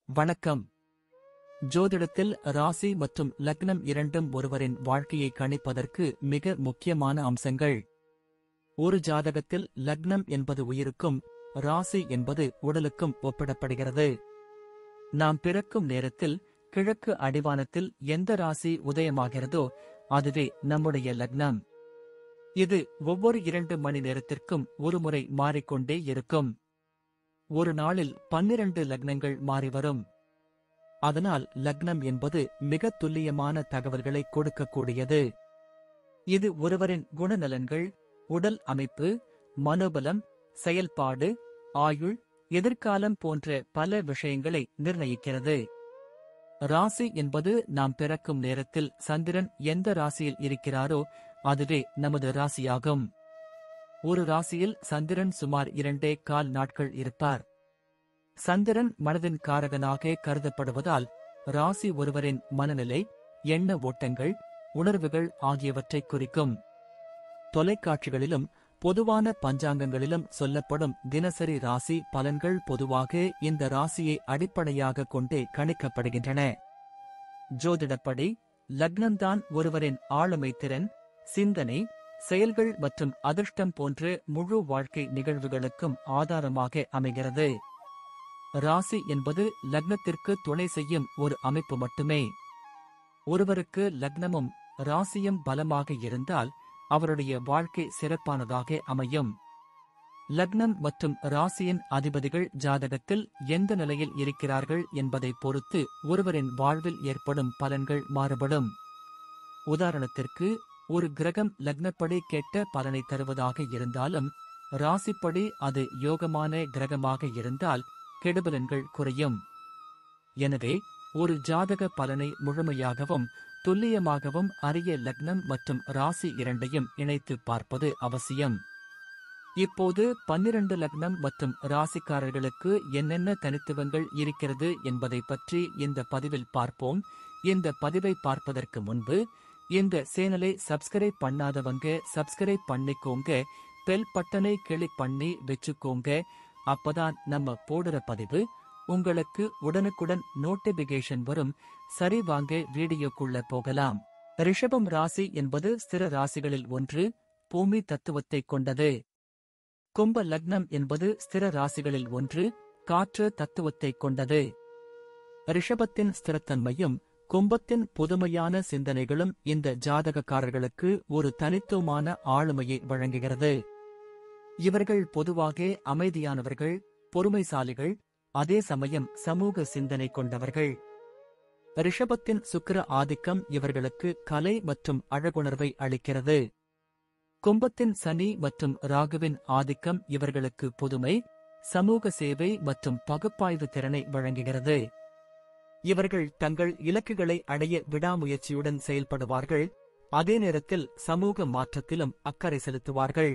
வணக்கம். ஜோதிடத்தில் ராசி மற்றும் லக்னம் இரண்டும் ஒருவரின் வாழ்க்கையை கணிப்பதற்கு மிக முக்கியமான அம்சங்கள். ஒரு ஜாதகத்தில் லக்னம் என்பது உயிருக்கும், ராசி என்பது உடலுக்கும் ஒப்பிடப்படுகிறது. நாம் பிறக்கும் நேரத்தில் கிழக்கு அடிவானத்தில் எந்த ராசி உதயமாகிறதோ அதுவே நம்முடைய லக்னம். இது ஒவ்வொரு 2 மணி நேரத்திற்கும் ஒருமுறை மாறிக்கொண்டே இருக்கும். ஒரு நாளில் 12 லக்னங்கள் மாறிவரும். அதனால் லக்னம் என்பது மிக துல்லியமான தகவல்களை கொடுக்கக்கூடியது. இது ஒருவரின் குணநலன்கள், உடல் அமைப்பு, மனோபலம், செயல்பாடு, ஆயுள், எதிர்காலம் போன்ற பல விஷயங்களை நிர்ணயிக்கிறது. ராசி என்பது நாம் பிறக்கும் நேரத்தில் சந்திரன் எந்த ராசியில் இருக்கிறாரோ அதுவே நமது ராசியாகும். ஒரு ராசியில் சந்திரன் சுமார் 2.25 நாட்கள் இருப்பார். சந்திரன் மனதின் காரகனாக கருதப்படுவதால் ராசி ஒருவரின் மனநிலை, எண்ண ஓட்டங்கள், உணர்வுகள் ஆகியவற்றை குறிக்கும். தொலைக்காட்சிகளிலும் பொதுவான பஞ்சாங்கங்களிலும் சொல்லப்படும் தினசரி ராசி பலன்கள் பொதுவாக இந்த ராசியை அடிப்படையாக கொண்டே கணிக்கப்படுகின்றன. ஜோதிடப்படி லக்னம்தான் ஒருவரின் ஆளுமை திறன், சிந்தனை, செயல்கள் மற்றும் அதிர்ஷ்டம் போன்ற முழு வாழ்க்கை நிகழ்வுகளுக்கும் ஆதாரமாக அமைகிறது. ராசி என்பது லக்னத்திற்கு துணை செய்யும் ஒரு அமைப்பு மட்டுமே. ஒருவருக்கு லக்னமும் ராசியும் பலமாக இருந்தால் அவருடைய வாழ்க்கை சிறப்பானதாக அமையும். லக்னம் மற்றும் ராசியின் அதிபதிகள் ஜாதகத்தில் எந்த நிலையில் இருக்கிறார்கள் என்பதை பொறுத்து ஒருவரின் வாழ்வில் ஏற்படும் பலன்கள் மாறுபடும். உதாரணத்திற்கு, ஒரு கிரகம் லக்னப்படி கெட்ட பலனை தருவதாக இருந்தாலும் ராசிப்படி அது யோகமான கிரகமாக இருந்தால் கெடுபலன்கள் குறையும். எனவே ஒரு ஜாதக பலனை முழுமையாகவும் துல்லியமாகவும் அறிய லக்னம் மற்றும் ராசி இரண்டையும் இணைத்து பார்ப்பது அவசியம். இப்போது 12 லக்னம் மற்றும் ராசிக்காரர்களுக்கு என்னென்ன தனித்துவங்கள் இருக்கிறது என்பதை பற்றி இந்த பதிவில் பார்ப்போம். இந்த பதிவை பார்ப்பதற்கு முன்பு இந்த சேனலை சப்ஸ்கிரைப் பண்ணாதவங்க சப்ஸ்கிரைப் பண்ணிக்கோங்க, பெல் பட்டனை கிளிக் பண்ணி வச்சுக்கோங்க. அப்பதான் நம்ம போடுற பதிவு உங்களுக்கு உடனுக்குடன் நோட்டிபிகேஷன் வரும். சரி, வாங்க வீடியோக்குள்ள போகலாம். ரிஷபம் ராசி என்பது ஸ்திர ராசிகளில் ஒன்று, பூமி தத்துவத்தை கொண்டது. கும்ப லக்னம் என்பது ஸ்திர ராசிகளில் ஒன்று, காற்று தத்துவத்தை கொண்டது. ரிஷபத்தின் ஸ்திரத்தன்மையும் கும்பத்தின் புதுமையான சிந்தனைகளும் இந்த ஜாதகக்காரர்களுக்கு ஒரு தனித்துவமான ஆளுமையை வழங்குகிறது. இவர்கள் பொதுவாக அமைதியானவர்கள், பொறுமைசாலிகள், அதே சமயம் சமூக சிந்தனை கொண்டவர்கள். ரிஷபத்தின் சுக்கிர ஆதிக்கம் இவர்களுக்கு கலை மற்றும் அழகுணர்வை அளிக்கிறது. கும்பத்தின் சனி மற்றும் ராகுவின் ஆதிக்கம் இவர்களுக்கு புதுமை, சமூக சேவை மற்றும் பகுப்பாய்வு திறனை வழங்குகிறது. இவர்கள் தங்கள் இலக்குகளை அடைய விடாமுயற்சியுடன் செயல்படுவார்கள், அதே நேரத்தில் சமூக மாற்றத்திலும் அக்கறை செலுத்துவார்கள்.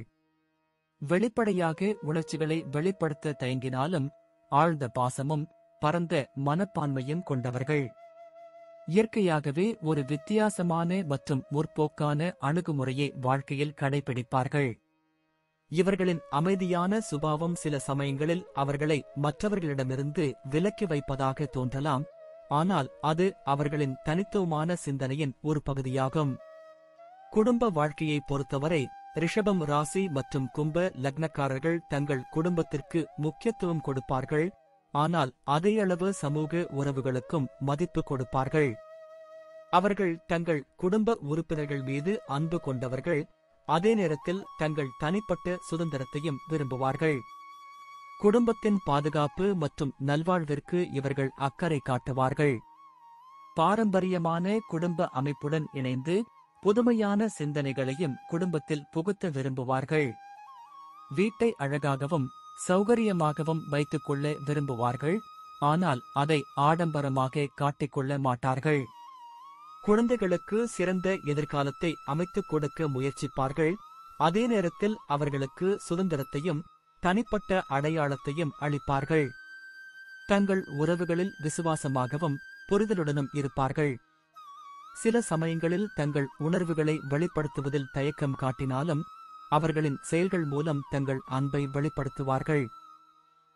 வெளிப்படையாக உணர்ச்சிகளை வெளிப்படுத்த தயங்கினாலும் ஆழ்ந்த பாசமும் பரந்த மனப்பான்மையும் கொண்டவர்கள். இயற்கையாகவே ஒரு வித்தியாசமான மற்றும் முற்போக்கான அணுகுமுறையை வாழ்க்கையில் கடைபிடிப்பார்கள். இவர்களின் அமைதியான சுபாவம் சில சமயங்களில் அவர்களை மற்றவர்களிடமிருந்து விலக்கி வைப்பதாக தோன்றலாம், ஆனால் அது அவர்களின் தனித்துவமான சிந்தனையின் ஒரு பகுதியாகும். குடும்ப வாழ்க்கையை பொறுத்தவரை ரிஷபம் ராசி மற்றும் கும்ப லக்னக்காரர்கள் தங்கள் குடும்பத்திற்கு முக்கியத்துவம் கொடுப்பார்கள், ஆனால் அதேயளவு சமூக உறவுகளுக்கும் மதிப்பு கொடுப்பார்கள். அவர்கள் தங்கள் குடும்ப உறுப்பினர்கள் மீது அன்பு கொண்டவர்கள், அதே நேரத்தில் தங்கள் தனிப்பட்ட சுதந்திரத்தையும் விரும்புவார்கள். குடும்பத்தின் பாதுகாப்பு மற்றும் நல்வாழ்விற்கு இவர்கள் அக்கறை காட்டுவார்கள். பாரம்பரியமான குடும்ப அமைப்புடன் இணைந்து புதுமையான சிந்தனைகளையும் குடும்பத்தில் புகுத்த விரும்புவார்கள். வீட்டை அழகாகவும் சௌகரியமாகவும் வைத்துக் கொள்ள விரும்புவார்கள், ஆனால் அதை ஆடம்பரமாக காட்டிக்கொள்ள மாட்டார்கள். குழந்தைகளுக்கு சிறந்த எதிர்காலத்தை அமைத்துக் கொடுக்க முயற்சிப்பார்கள், அதே நேரத்தில் அவர்களுக்கு சுதந்திரத்தையும் தனிப்பட்ட அடையாளத்தையும் அளிப்பார்கள். தங்கள் உறவுகளில் விசுவாசமாகவும் புரிதலுடனும் இருப்பார்கள். சில சமயங்களில் தங்கள் உணர்வுகளை வெளிப்படுத்துவதில் தயக்கம் காட்டினாலும் அவர்களின் செயல்கள் மூலம் தங்கள் அன்பை வெளிப்படுத்துவார்கள்.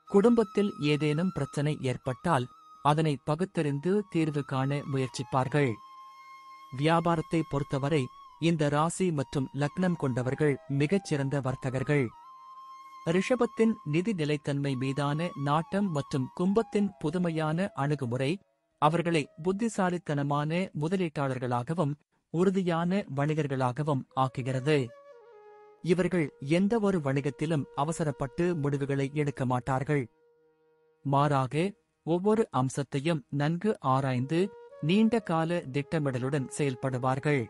குடும்பத்தில் ஏதேனும் பிரச்சனை ஏற்பட்டால் அதனை பகுத்தறிந்து தீர்வு காண முயற்சிப்பார்கள். வியாபாரத்தை பொறுத்தவரை இந்த ராசி மற்றும் லக்னம் கொண்டவர்கள் மிகச்சிறந்த வர்த்தகர்கள். ரிஷபத்தின் நிதி நிலைத்தன்மை மீதான நாட்டம் மற்றும் கும்பத்தின் புதுமையான அணுகுமுறை அவர்களை புத்திசாலித்தனமான முதலீட்டாளர்களாகவும் உறுதியான வணிகர்களாகவும் ஆக்குகிறது. இவர்கள் எந்தவொரு வணிகத்திலும் அவசரப்பட்டு முடிவுகளை எடுக்க மாட்டார்கள். மாறாக ஒவ்வொரு அம்சத்தையும் நன்கு ஆராய்ந்து நீண்ட கால திட்டமிடலுடன் செயல்படுவார்கள்.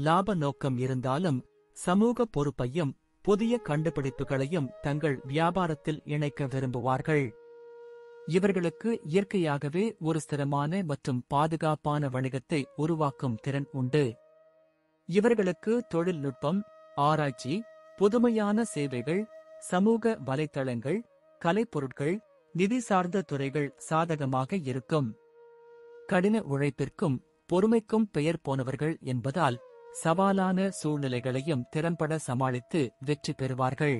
லாப நோக்கம் இருந்தாலும் சமூக பொறுப்பையும் புதிய கண்டுபிடிப்புகளையும் தங்கள் வியாபாரத்தில் இணைக்க விரும்புவார்கள். இவர்களுக்கு இயற்கையாகவே ஒரு ஸ்திரமான மற்றும் பாதுகாப்பான வணிகத்தை உருவாக்கும் திறன் உண்டு. இவர்களுக்கு தொழில்நுட்பம், ஆராய்ச்சி, புதுமையான சேவைகள், சமூக வலைத்தளங்கள், கலைப்பொருட்கள், நிதி சார்ந்த துறைகள் சாதகமாக இருக்கும். கடின உழைப்பிற்கும் பொறுமைக்கும் பெயர் போனவர்கள் என்பதால் சவாலான சூழ்நிலைகளையும் திறம்பட சமாளித்து வெற்றி பெறுவார்கள்.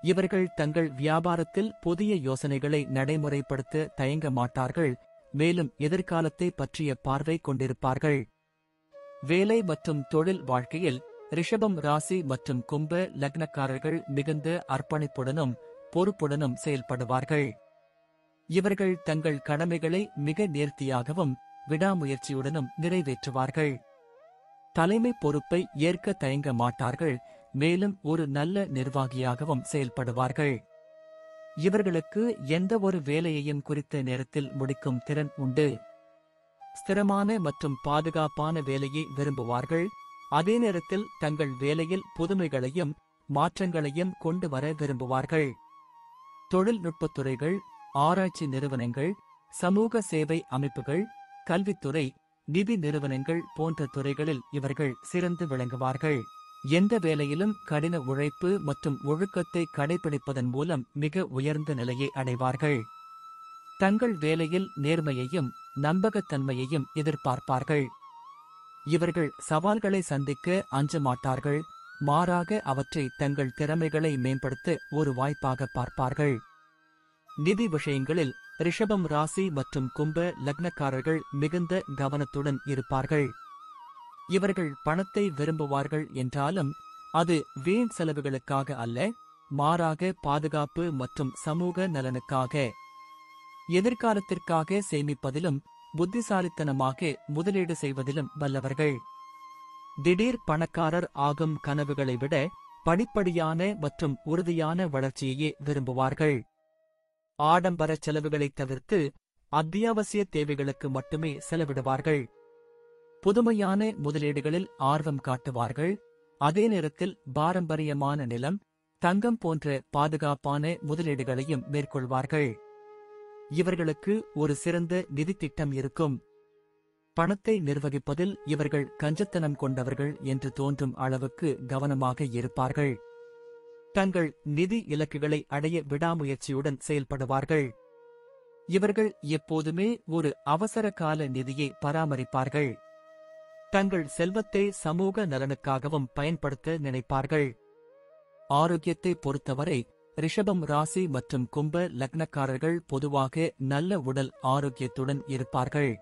இவர்கள் தங்கள் வியாபாரத்தில் புதிய யோசனைகளை நடைமுறைப்படுத்த தயங்க மாட்டார்கள், மேலும் எதிர்காலத்தை பற்றிய பார்வை கொண்டிருப்பார்கள். வேலை மற்றும் தொழில் வாழ்க்கையில் ரிஷபம் ராசி மற்றும் கும்ப லக்னக்காரர்கள் மிகுந்த அர்ப்பணிப்புடனும் பொறுப்புடனும் செயல்படுவார்கள். இவர்கள் தங்கள் கடமைகளை மிக நேர்த்தியாகவும் விடாமுயற்சியுடனும் நிறைவேற்றுவார்கள். தலைமை பொறுப்பை ஏற்க தயங்க மாட்டார்கள், மேலும் ஒரு நல்ல நிர்வாகியாகவும் செயல்படுவார்கள். இவர்களுக்கு எந்த ஒரு வேலையையும் குறித்த நேரத்தில் முடிக்கும் திறன் உண்டு. ஸ்திரமான மற்றும் பாதுகாப்பான வேலையை விரும்புவார்கள், அதே நேரத்தில் தங்கள் வேலையில் புதுமைகளையும் மாற்றங்களையும் கொண்டு வர விரும்புவார்கள். தொழில்நுட்பத் துறைகள், ஆராய்ச்சி நிறுவனங்கள், சமூக சேவை அமைப்புகள், கல்வித்துறை, நிதி நிறுவனங்கள் போன்ற துறைகளில் இவர்கள் சிறந்து விளங்குவார்கள். எந்த வேலையிலும் கடின உழைப்பு மற்றும் ஒழுக்கத்தை கடைபிடிப்பதன் மூலம் மிக உயர்ந்த நிலையை அடைவார்கள். தங்கள் வேலையில் நேர்மையையும் நம்பகத்தன்மையையும் எதிர்பார்ப்பார்கள். இவர்கள் சவால்களை சந்திக்க அஞ்ச மாட்டார்கள், மாறாக அவற்றை தங்கள் திறமைகளை மேம்படுத்த ஒரு வாய்ப்பாக பார்ப்பார்கள். நிதி விஷயங்களில் ரிஷபம் ராசி மற்றும் கும்ப லக்னக்காரர்கள் மிகுந்த கவனத்துடன் இருப்பார்கள். இவர்கள் பணத்தை விரும்புவார்கள் என்றாலும் அது வீண் செலவுகளுக்காக அல்ல, மாறாக பாதுகாப்பு மற்றும் சமூக நலனுக்காக. எதிர்காலத்திற்காக சேமிப்பதிலும் புத்திசாலித்தனமாக முதலீடு செய்வதிலும் வல்லவர்கள். திடீர் பணக்காரர் ஆகும் கனவுகளை விட படிப்படியான மற்றும் உறுதியான வளர்ச்சியையே விரும்புவார்கள். ஆடம்பர செலவுகளைத் தவிர்த்து அத்தியாவசிய தேவைகளுக்கு மட்டுமே செலவிடுவார்கள். புதுமையான முதலீடுகளில் ஆர்வம் காட்டுவார்கள், அதே நேரத்தில் பாரம்பரியமான நிலம், தங்கம் போன்ற பாதுகாப்பான முதலீடுகளையும் மேற்கொள்வார்கள். இவர்களுக்கு ஒரு சிறந்த நிதி திட்டம் இருக்கும். பணத்தை நிர்வகிப்பதில் இவர்கள் கஞ்சத்தனம் கொண்டவர்கள் என்று தோன்றும் அளவுக்கு கவனமாக இருப்பார்கள். தங்கள் நிதி இலக்குகளை அடைய விடாமுயற்சியுடன் செயல்படுவார்கள். இவர்கள் எப்போதுமே ஒரு அவசர கால நிதியை பராமரிப்பார்கள். தங்கள் செல்வத்தை சமூக நலனுக்காகவும் பயன்படுத்த நினைப்பார்கள். ஆரோக்கியத்தை பொறுத்தவரை ரிஷபம் ராசி மற்றும் கும்ப லக்னக்காரர்கள் பொதுவாக நல்ல உடல் ஆரோக்கியத்துடன் இருப்பார்கள்.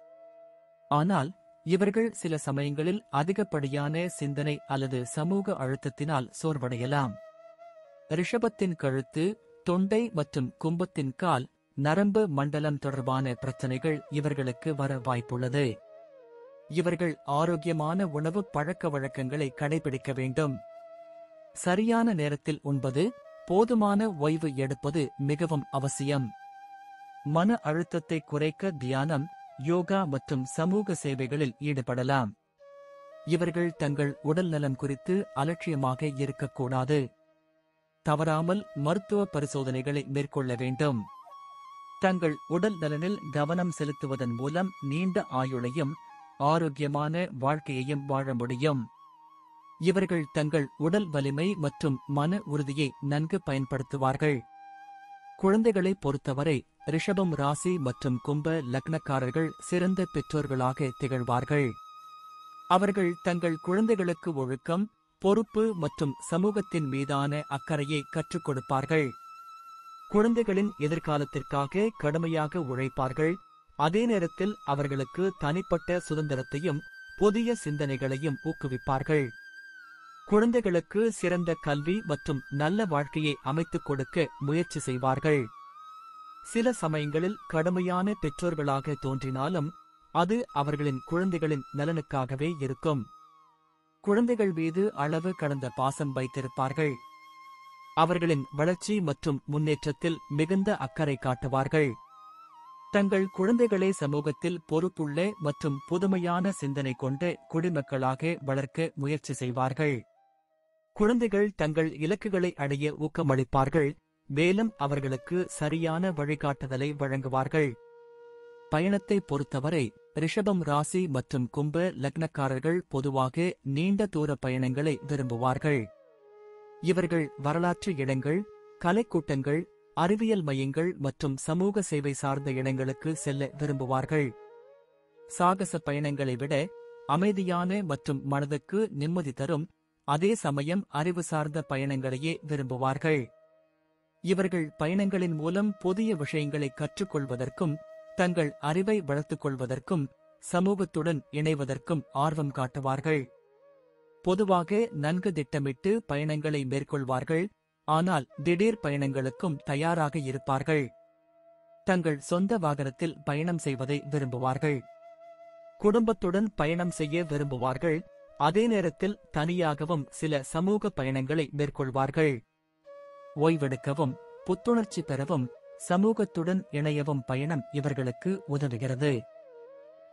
ஆனால் இவர்கள் சில சமயங்களில் அதிகப்படியான சிந்தனை அல்லது சமூக அழுத்தத்தினால் சோர்வடையலாம். ரிஷபத்தின் கழுத்து, தொண்டை மற்றும் கும்பத்தின் கால், நரம்பு மண்டலம் தொடர்பான பிரச்சனைகள் இவர்களுக்கு வர வாய்ப்புள்ளது. இவர்கள் ஆரோக்கியமான உணவு பழக்க வழக்கங்களை கடைபிடிக்க வேண்டும். சரியான நேரத்தில் உண்பது, போதுமான ஓய்வு எடுப்பது மிகவும் அவசியம். மன அழுத்தத்தை குறைக்க தியானம், யோகா மற்றும் சமூக சேவைகளில் ஈடுபடலாம். இவர்கள் தங்கள் உடல் நலம் குறித்து அலட்சியமாக இருக்கக்கூடாது. தவறாமல் மருத்துவ பரிசோதனைகளை மேற்கொள்ள வேண்டும். தங்கள் உடல் நலனில் கவனம் செலுத்துவதன் மூலம் நீண்ட ஆயுளையும் ஆரோக்கியமான வாழ்க்கையையும் வாழ முடியும். இவர்கள் தங்கள் உடல் வலிமை மற்றும் மன உறுதியை நன்கு பயன்படுத்துவார்கள். குழந்தைகளை பொறுத்தவரை ரிஷபம் ராசி மற்றும் கும்ப லக்னக்காரர்கள் சிறந்த பெற்றோர்களாக திகழ்வார்கள். அவர்கள் தங்கள் குழந்தைகளுக்கு ஒழுக்கம், பொறுப்பு மற்றும் சமூகத்தின் மீதான அக்கறையை கற்றுக் கொடுப்பார்கள். குழந்தைகளின் எதிர்காலத்திற்காக கடுமையாக உழைப்பார்கள். அதே நேரத்தில் அவர்களுக்கு தனிப்பட்ட சுதந்திரத்தையும் புதிய சிந்தனைகளையும் ஊக்குவிப்பார்கள். குழந்தைகளுக்கு சிறந்த கல்வி மற்றும் நல்ல வாழ்க்கையை அமைத்துக் கொடுக்க முயற்சி செய்வார்கள். சில சமயங்களில் கடுமையான பெற்றோர்களாக தோன்றினாலும் அது அவர்களின் குழந்தைகளின் நலனுக்காகவே இருக்கும். குழந்தைகள் மீது அளவு கடந்த பாசம் வைத்திருப்பார்கள். அவர்களின் வளர்ச்சி மற்றும் முன்னேற்றத்தில் மிகுந்த அக்கறை காட்டுவார்கள். தங்கள் குழந்தைகளை சமூகத்தில் பொறுப்புள்ள மற்றும் புதுமையான சிந்தனை கொண்ட குடிமக்களாக வளர்க்க முயற்சி செய்வார்கள். குழந்தைகள் தங்கள் இலக்குகளை அடைய ஊக்கமளிப்பார்கள், மேலும் அவர்களுக்கு சரியான வழிகாட்டுதலை வழங்குவார்கள். பயணத்தை பொறுத்தவரை ரிஷபம் ராசி மற்றும் கும்ப லக்னக்காரர்கள் பொதுவாக நீண்ட தூர பயணங்களை விரும்புவார்கள். இவர்கள் வரலாற்று இடங்கள், கலைக்கூட்டங்கள், அறிவியல் மையங்கள் மற்றும் சமூக சேவை சார்ந்த இடங்களுக்கு செல்ல விரும்புவார்கள். சாகச பயணங்களை விட அமைதியான மற்றும் மனதுக்கு நிம்மதி தரும், அதே சமயம் அறிவு சார்ந்த பயணங்களையே விரும்புவார்கள். இவர்கள் பயணங்களின் மூலம் புதிய விஷயங்களை கற்றுக்கொள்வதற்கும் தங்கள் அறிவை வளர்த்துக் கொள்வதற்கும் சமூகத்துடன் இணைவதற்கும் ஆர்வம் காட்டுவார்கள். பொதுவாக நன்கு திட்டமிட்டு பயணங்களை மேற்கொள்வார்கள், ஆனால் திடீர் பயணங்களுக்கும் தயாராக இருப்பார்கள். தங்கள் சொந்த வாகனத்தில் பயணம் செய்வதை விரும்புவார்கள். குடும்பத்துடன் பயணம் செய்ய விரும்புவார்கள், அதே நேரத்தில் தனியாகவும் சில சமூக பயணங்களை மேற்கொள்வார்கள். ஓய்வெடுக்கவும் புத்துணர்ச்சி பெறவும் சமூகத்துடன் இணையவும் பயணம் இவர்களுக்கு உதவுகிறது.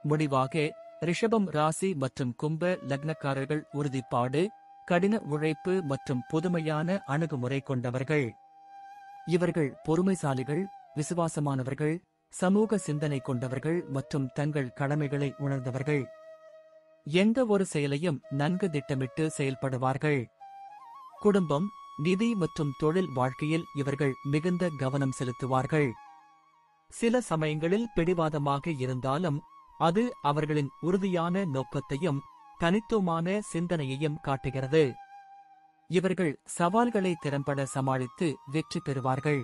முடிவாக ரிஷபம் ராசி மற்றும் கும்ப லக்னக்காரர்கள் உறுதிப்பாடு, கடின உழைப்பு மற்றும் புதுமையான அணுகுமுறை கொண்டவர்கள். இவர்கள் பொறுமைசாலிகள், விசுவாசமானவர்கள், சமூக சிந்தனை கொண்டவர்கள் மற்றும் தங்கள் கடமைகளை உணர்ந்தவர்கள். எந்த ஒரு செயலையும் நன்கு திட்டமிட்டு செயல்படுவார்கள். குடும்பம், நிதி மற்றும் தொழில் வாழ்க்கையில் இவர்கள் மிகுந்த கவனம் செலுத்துவார்கள். சில சமயங்களில் பிடிவாதமாக இருந்தாலும் அது அவர்களின் உறுதியான நோக்கத்தையும் தனித்துவமான சிந்தனையையும் காட்டுகிறது. இவர்கள் சவால்களை திறம்பட சமாளித்து வெற்றி பெறுவார்கள்.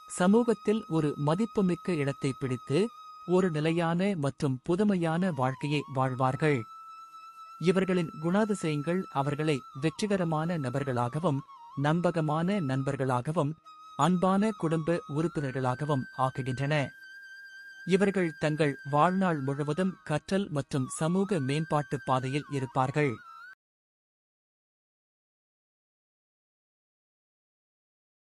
சமூகத்தில் ஒரு மதிப்புமிக்க இடத்தை பிடித்து ஒரு நிலையான மற்றும் புதுமையான வாழ்க்கையை வாழ்வார்கள். இவர்களின் குணாதிசயங்கள் அவர்களை வெற்றிகரமான நபர்களாகவும் நம்பகமான நண்பர்களாகவும் அன்பான குடும்ப உறுப்பினர்களாகவும் ஆக்குகின்றன. இவர்கள் தங்கள் வாழ்நாள் முழுவதும் கற்றல் மற்றும் சமூக மேம்பாட்டு பாதையில் இருப்பார்கள்.